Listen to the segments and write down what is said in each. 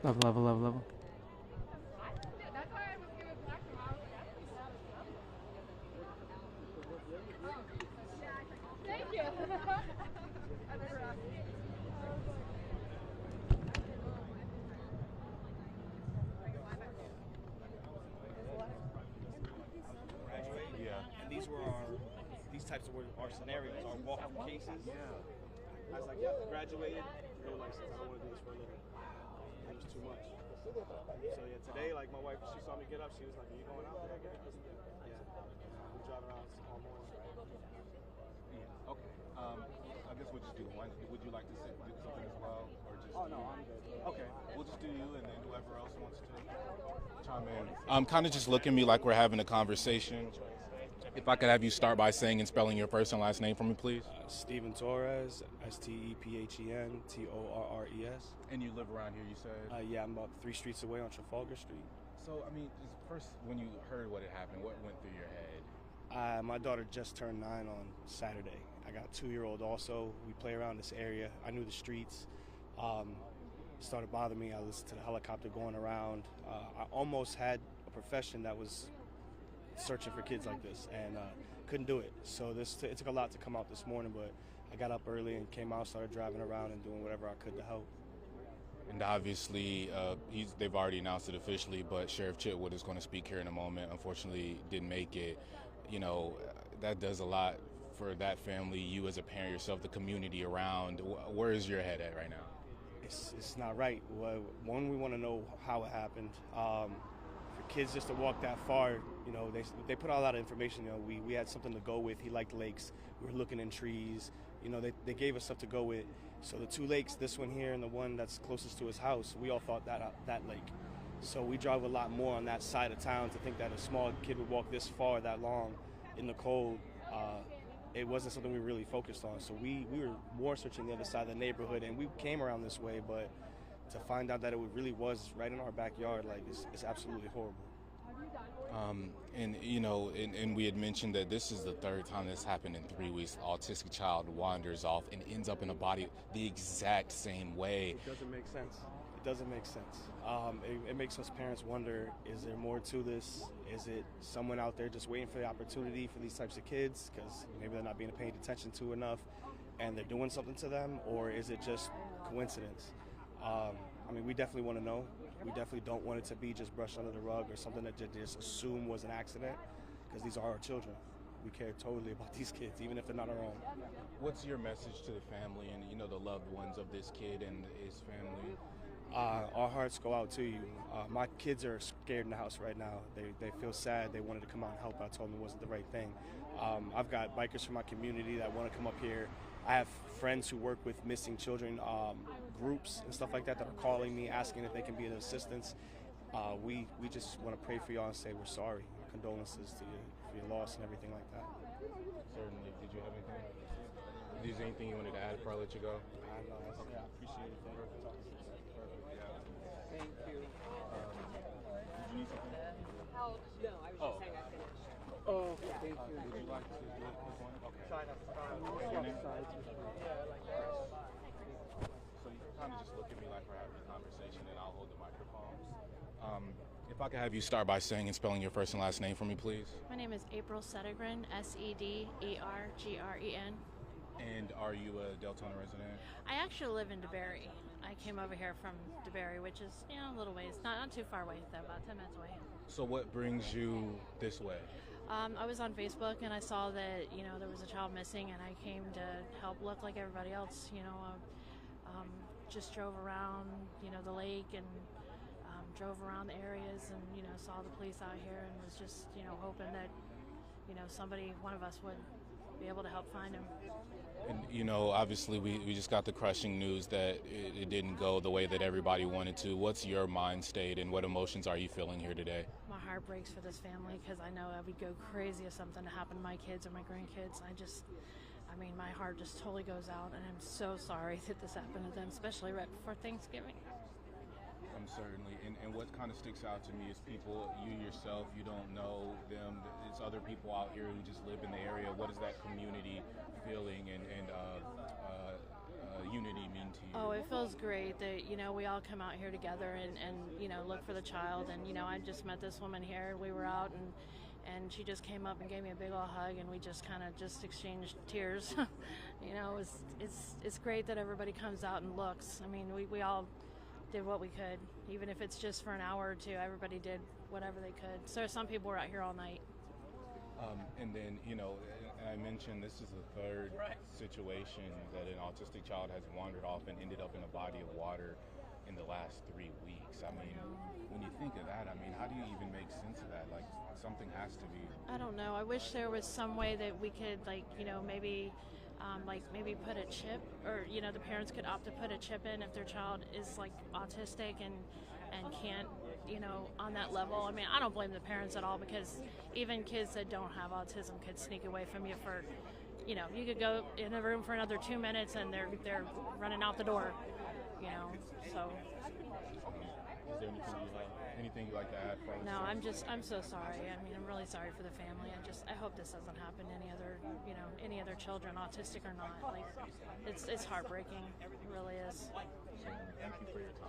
Level, level, level, level. Graduate. Yeah. And these types of our scenarios, our walkthrough cases. Yeah. I was like, yeah, graduated, no license. I don't want to do this for a living. It was too much. So yeah, today, like my wife, she saw me get up. She was like, "Are you going out there again?" Yeah. We drive around all morning. Yeah. Okay. I guess we'll just do one. Would you like to sit, do something as well, or just? Oh no, I'm good. Okay. We'll just do you, and then whoever else wants to chime in. Kind of just look at me like we're having a conversation. If I could have you start by saying and spelling your first and last name for me, please. Stephen Torres, Stephen, Torres. And And you live around here, you said. yeah, I'm about 3 streets away on Trafalgar Street. So, I mean, first, when you heard what had happened, what went through your head? My daughter just turned 9 on Saturday. I got a 2-year-old also. We play around this area. I knew the streets. Started bothering me. I listened to the helicopter going around. I almost had a profession that was searching for kids like this, and couldn't do it. So it took a lot to come out this morning, but I got up early and came out, started driving around and doing whatever I could to help. And obviously, they've already announced it officially, but Sheriff Chitwood is going to speak here in a moment. Unfortunately, didn't make it. You know, that does a lot for that family, you as a parent yourself, the community around. Where is your head at right now? It's not right. Well, one, we want to know how it happened. For kids just to walk that far, you know, they put out a lot of information. You know, we had something to go with. He liked lakes. We were looking in trees. You know, they gave us stuff to go with. So the 2 lakes, this one here and the one that's closest to his house, we all thought that lake. So we drive a lot more on that side of town to think that a small kid would walk this far, that long, in the cold. It wasn't something we really focused on. So we were more searching the other side of the neighborhood, and we came around this way, but to find out that it really was right in our backyard, like, it's absolutely horrible. And you know, and we had mentioned that this is the third time this happened in 3 weeks. The autistic child wanders off and ends up in a body the exact same way. It doesn't make sense. It doesn't make sense. It makes us parents wonder, is there more to this? Is it someone out there just waiting for the opportunity for these types of kids because maybe they're not being paid attention to enough and they're doing something to them? Or is it just coincidence? I mean, we definitely want to know. We definitely don't want it to be just brushed under the rug or something that they just assume was an accident, because these are our children. We care totally about these kids, even if they're not our own. What's your message to the family and the loved ones of this kid and his family? Our hearts go out to you. My kids are scared in the house right now. They feel sad. They wanted to come out and help. I told them it wasn't the right thing. I've got bikers from my community that want to come up here. I have friends who work with missing children groups and stuff like that are calling me, asking if they can be an assistance. We just want to pray for y'all and say we're sorry. Condolences to you for your loss and everything like that. Certainly. Did you have anything? Is there anything you wanted to add before I let you go? I know. Okay. I appreciate it. Thank you. Did you need something? No, I was just saying I finished. Oh, thank you. Would you like to do it this one? Okay. Try not to cry. Your name? So you can kind of just look at me like we're having a conversation, and I'll hold the microphone. If I could have you start by saying and spelling your first and last name for me, please. My name is April Sedegren, Sedeargren. And are you a Deltona resident? I actually live in DeBerry. I came over here from DeBerry, which is, a little ways, not too far away, though, about 10 minutes away. So what brings you this way? I was on Facebook and I saw that, there was a child missing, and I came to help look like everybody else. Just drove around, the lake, and drove around the areas, and, saw the police out here, and was just, hoping that, somebody, one of us would be able to help find him. And, obviously we just got the crushing news that it didn't go the way that everybody wanted to. What's your mind state and what emotions are you feeling here today? My heart breaks for this family, because I know I would go crazy if something happened to my kids or my grandkids. My heart just totally goes out, and I'm so sorry that this happened to them, especially right before Thanksgiving. Certainly. And what kind of sticks out to me is people, you yourself, you don't know them. It's other people out here who just live in the area. What is that community feeling and unity mean to you? Oh, it feels great that, we all come out here together and look for the child. And, I just met this woman here. We were out and she just came up and gave me a big old hug, and we just kind of just exchanged tears. It's great that everybody comes out and looks. I mean, we all did what we could, even if it's just for an hour or two. Everybody did whatever they could. So some people were out here all night. And then, and I mentioned this is the third situation that an autistic child has wandered off and ended up in a body of water in the last 3 weeks. I mean, when you think of that, I mean, how do you even make sense of that? Like, something has to be. I don't know. I wish there was some way that we could, maybe put a chip, or the parents could opt to put a chip in if their child is like autistic and can't, on that level. I mean, I don't blame the parents at all, because even kids that don't have autism could sneak away from you for, you could go in a room for another 2 minutes and they're running out the door, so. Is there anything you'd like to add? No, I'm so sorry. I mean, I'm really sorry for the family. I hope this doesn't happen to any other children, autistic or not. Like, it's heartbreaking. It really is. Thank you for your time.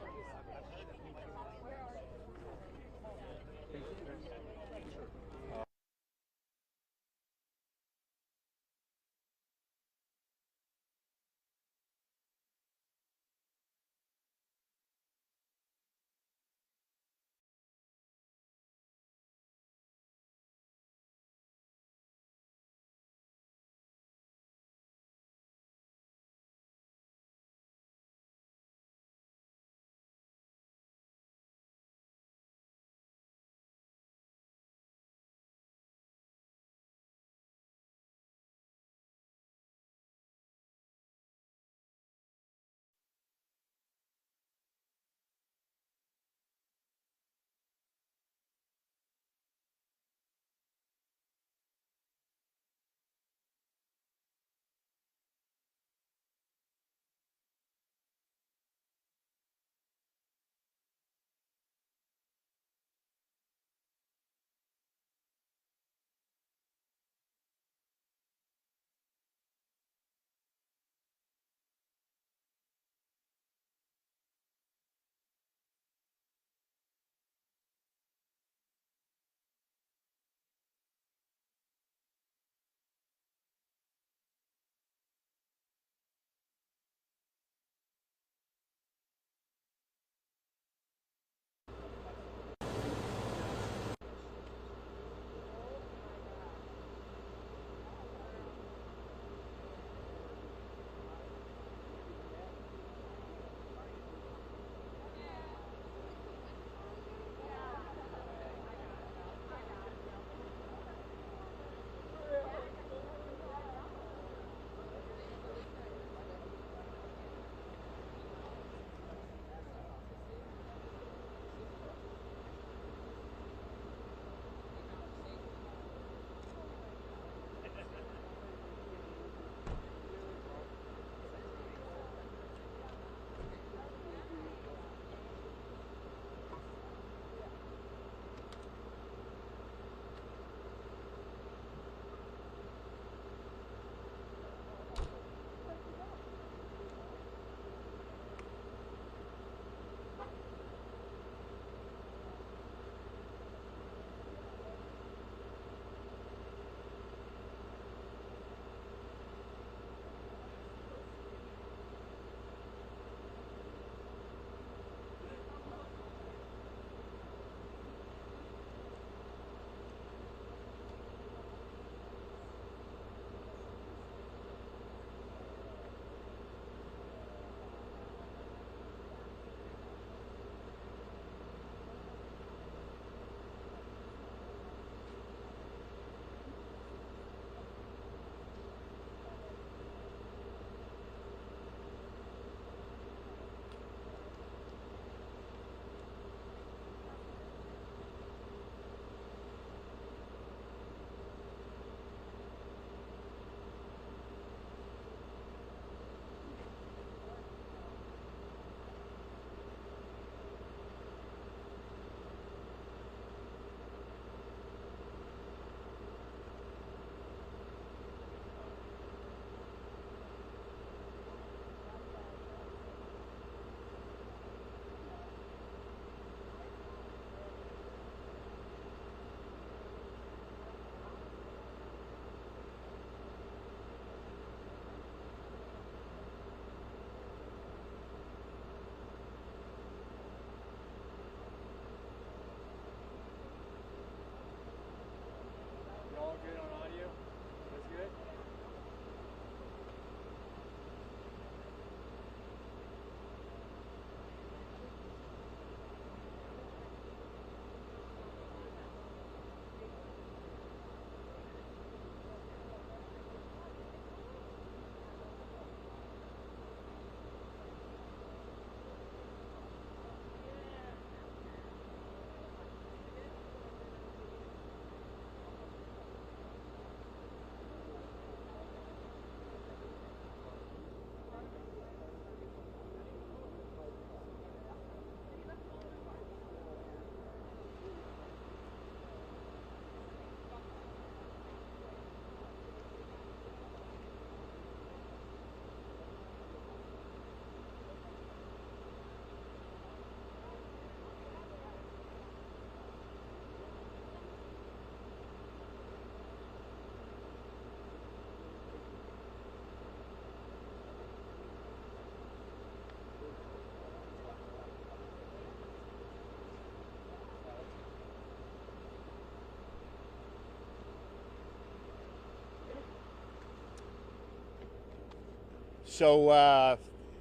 So,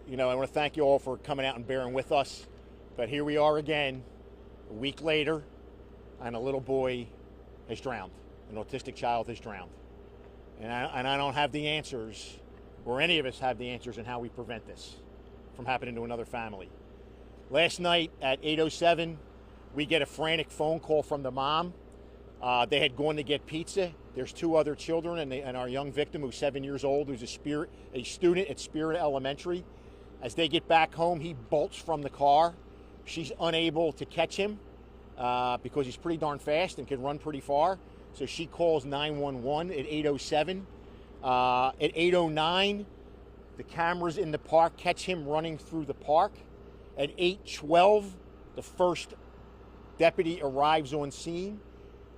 you know, I want to thank you all for coming out and bearing with us. But here we are again, a week later, and a little boy has drowned. An autistic child has drowned. And I don't have the answers, or any of us have the answers on how we prevent this from happening to another family. Last night at 8:07, we get a frantic phone call from the mom. They had gone to get pizza. There's 2 other children and our young victim, who's 7 years old, who's a student at Spirit Elementary. As they get back home, he bolts from the car. She's unable to catch him because he's pretty darn fast and can run pretty far. So she calls 911 at 8:07. At 8:09, the cameras in the park catch him running through the park. At 8:12, the first deputy arrives on scene,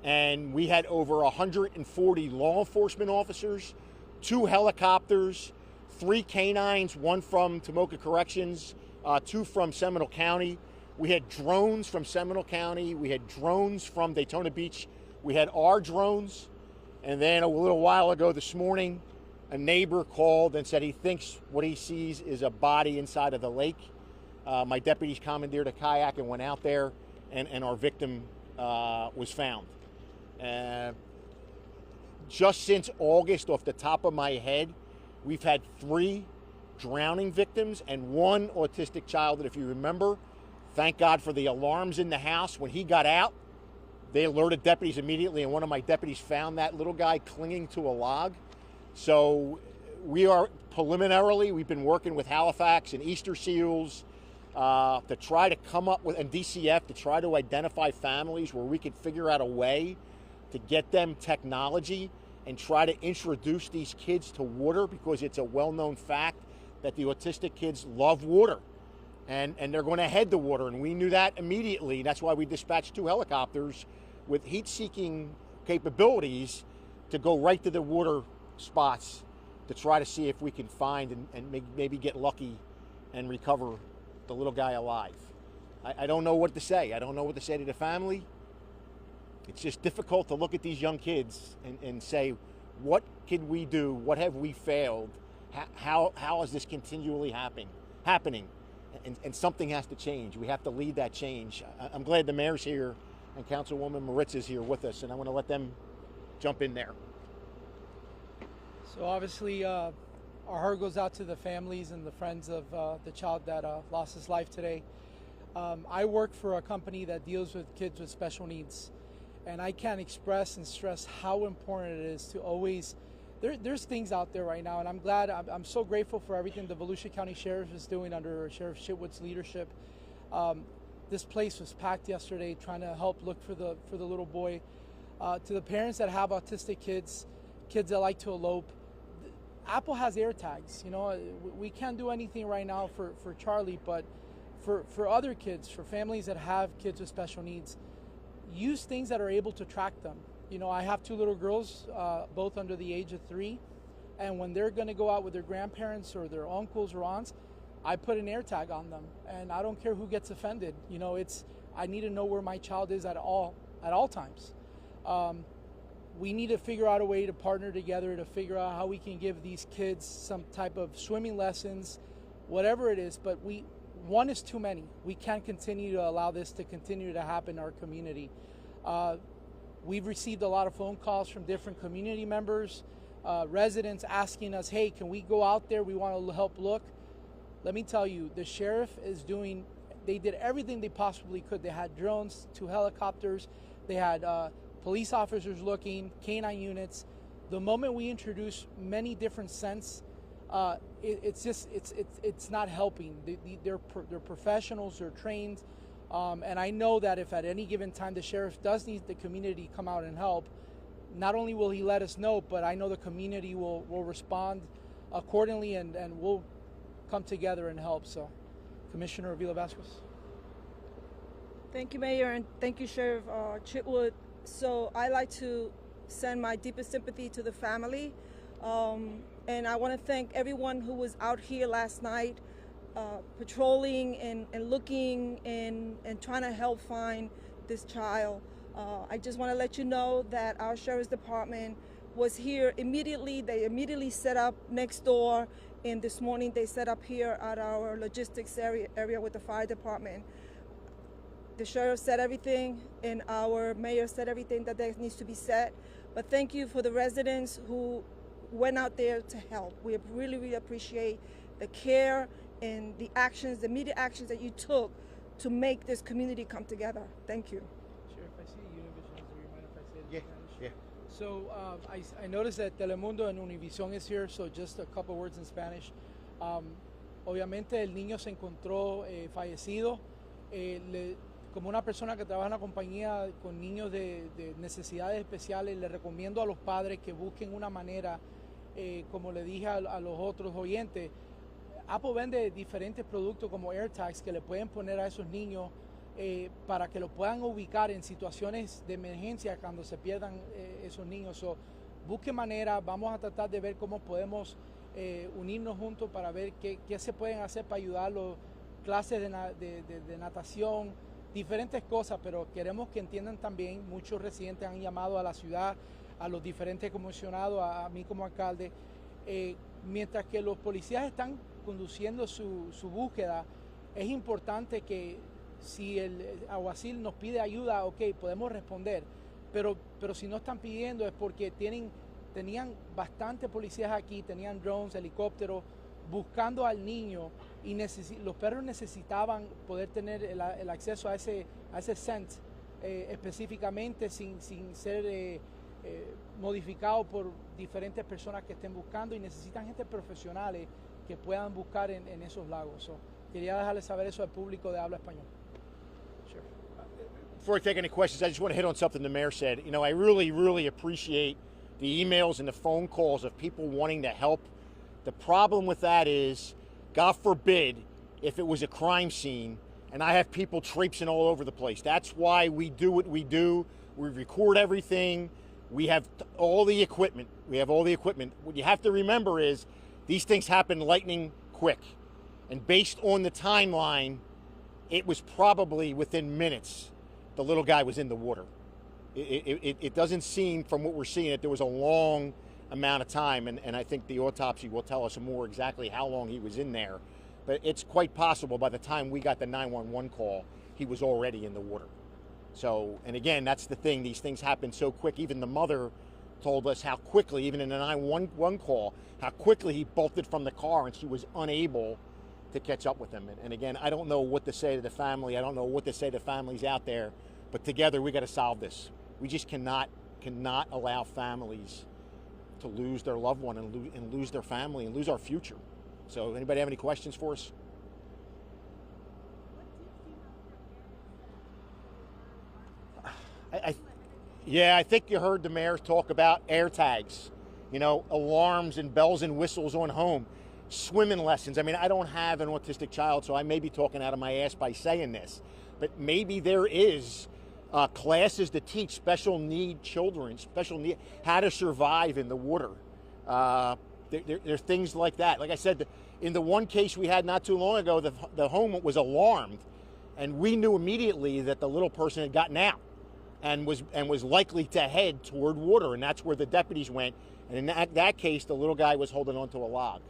and we had over 140 law enforcement officers, 2 helicopters, 3 canines, 1 from Tomoka Corrections, 2 from Seminole County. We had drones from Seminole County. We had drones from Daytona Beach. We had our drones. And then a little while ago this morning, a neighbor called and said he thinks what he sees is a body inside of the lake. My deputies commandeered a kayak and went out there, and our victim was found. Just since August, off the top of my head, we've had 3 drowning victims and 1 autistic child that, if you remember, thank God for the alarms in the house. When he got out, they alerted deputies immediately, and one of my deputies found that little guy clinging to a log. So we are preliminarily, we've been working with Halifax and Easter Seals to try to come up with, and DCF, to try to identify families where we could figure out a way to get them technology and try to introduce these kids to water, because it's a well-known fact that the autistic kids love water, and they're going to head to water, and we knew that immediately. That's why we dispatched 2 helicopters with heat-seeking capabilities to go right to the water spots to try to see if we can find and maybe get lucky and recover the little guy alive. I don't know what to say. I don't know what to say to the family. It's just difficult to look at these young kids and say, what can we do? What have we failed? How is this continually happening? And something has to change. We have to lead that change. I'm glad the mayor's here and Councilwoman Moritz is here with us, and I want to let them jump in there. So obviously, our heart goes out to the families and the friends of the child that lost his life today. I work for a company that deals with kids with special needs, and I can't express and stress how important it is to always, there's things out there right now, and I'm so grateful for everything the Volusia County Sheriff is doing under Sheriff Chitwood's leadership. This place was packed yesterday trying to help look for the little boy. To the parents that have autistic kids that like to elope, Apple has air tags. You know, we can't do anything right now for Charlie, but for other kids, for families that have kids with special needs, use things that are able to track them. You know, I have 2 little girls, both under the age of 3, and when they're going to go out with their grandparents or their uncles or aunts, I put an air tag on them, and I don't care who gets offended. You know, I need to know where my child is at all times. We need to figure out a way to partner together to figure out how we can give these kids some type of swimming lessons, whatever it is, but one is too many. We can't continue to allow this to continue to happen in our community. We've received a lot of phone calls from different community members, residents asking us, hey, can we go out there? We want to help look. Let me tell you, the sheriff they did everything they possibly could. They had drones, 2 helicopters, they had police officers looking, canine units. The moment we introduce many different scents, it's not helping. They're professionals, they're trained, and I know that if at any given time the sheriff does need the community to come out and help, not only will he let us know, but I know the community will respond accordingly, and we'll come together and help. So, Commissioner Avila Vasquez. Thank you, Mayor, and thank you, Sheriff Chitwood. So I'd like to send my deepest sympathy to the family. And I want to thank everyone who was out here last night patrolling and looking and trying to help find this child. I just want to let you know that our Sheriff's Department, was here immediately. They immediately set up next door, and this morning they set up here at our logistics area with the fire department. The sheriff said everything, and our mayor said everything that there needs to be said. But thank you for the residents who went out there to help. We really, really appreciate the care and the actions, the immediate actions that you took to make this community come together. Thank you. Sheriff, I see Univision. Do you mind if I say it in Yeah, Spanish? yeah. So I noticed that Telemundo and Univision is here, so just a couple words in Spanish. Obviamente el niño se encontró fallecido. Como una persona que trabaja en una compañía con niños de necesidades especiales, le recomiendo a los padres que busquen una manera, como le dije a los otros oyentes, Apple vende diferentes productos como AirTags que le pueden poner a esos niños para que lo puedan ubicar en situaciones de emergencia cuando se pierdan esos niños. So, busque manera, vamos a tratar de ver cómo podemos unirnos juntos para ver qué se pueden hacer para ayudarlos, clases de natación, diferentes cosas, pero queremos que entiendan también, muchos residentes han llamado a la ciudad, a los diferentes comisionados, a mí como alcalde, mientras que los policías están conduciendo su búsqueda, es importante que si el alguacil nos pide ayuda, ok, podemos responder, pero si no están pidiendo es porque tenían bastantes policías aquí, tenían drones, helicópteros, buscando al niño, y los perros necesitaban poder tener el acceso a ese scent específicamente sin ser modificado por diferentes personas que estén buscando, y necesitan gente profesionales que puedan buscar en esos lagos. So, quería dejarles saber eso al público de habla español. Sure. Before I take any questions, I just want to hit on something the mayor said. You know, I really, really appreciate the emails and the phone calls of people wanting to help. The problem with that is, God forbid, if it was a crime scene and I have people traipsing all over the place. That's why we do what we do. We record everything. We have all the equipment. What you have to remember is these things happen lightning quick. And based on the timeline, it was probably within minutes the little guy was in the water. It doesn't seem, from what we're seeing, that there was a long amount of time, and I think the autopsy will tell us more exactly how long he was in there. But it's quite possible by the time we got the 911 call, he was already in the water. So, and again, that's the thing, these things happen so quick. Even the mother told us how quickly, even in the 911 call, how quickly he bolted from the car and she was unable to catch up with him. And again, I don't know what to say to the family. I don't know what to say to families out there, but together we got to solve this. We just cannot allow families to lose their loved one and lose their family and lose our future. So anybody have any questions for us? I think you heard the mayor talk about air tags, you know, alarms and bells and whistles on home, swimming lessons. I mean, I don't have an autistic child, so I may be talking out of my ass by saying this, but maybe there is classes to teach special need children, how to survive in the water. There's things like that. Like I said, in the one case we had not too long ago, the home was alarmed, and we knew immediately that the little person had gotten out and was likely to head toward water, and that's where the deputies went. And in that case, the little guy was holding onto a log.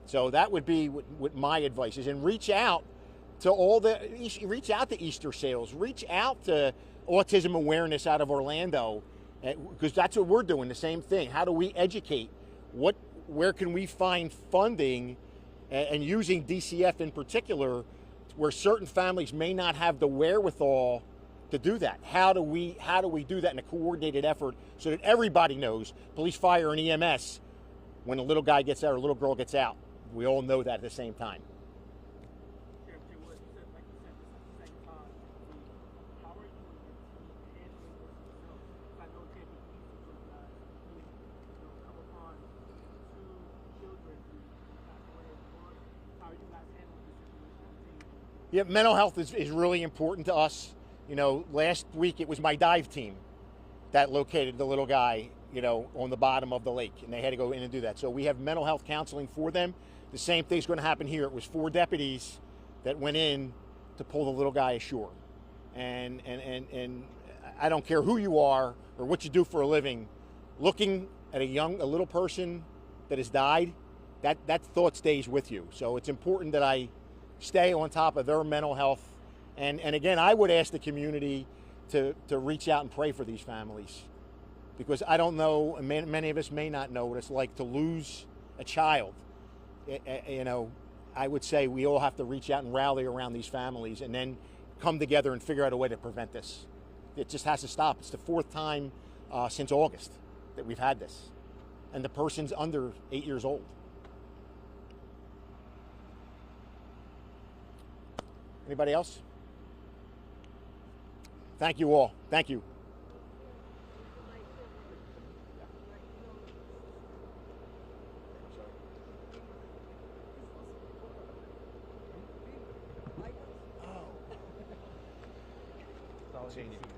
So that would be what my advice is, and reach out to Easter sales, reach out to autism awareness out of Orlando, because that's what we're doing, the same thing. How do we educate? Where can we find funding, and using DCF in particular, where certain families may not have the wherewithal to do that? How do we do that in a coordinated effort so that everybody knows, police, fire, and EMS, when a little guy gets out or a little girl gets out, we all know that at the same time. Yeah, mental health is really important to us. You know, last week it was my dive team that located the little guy, you know, on the bottom of the lake, and they had to go in and do that. So we have mental health counseling for them. The same thing's going to happen here. It was 4 deputies that went in to pull the little guy ashore. And I don't care who you are or what you do for a living, looking at a little person that has died, that thought stays with you. So it's important that I stay on top of their mental health. And again, I would ask the community to reach out and pray for these families, because I don't know, many of us may not know what it's like to lose a child. You know, I would say we all have to reach out and rally around these families and then come together and figure out a way to prevent this. It just has to stop. It's the fourth time since August that we've had this. And the person's under 8 years old. Anybody else? Thank you all. Thank you. Changing.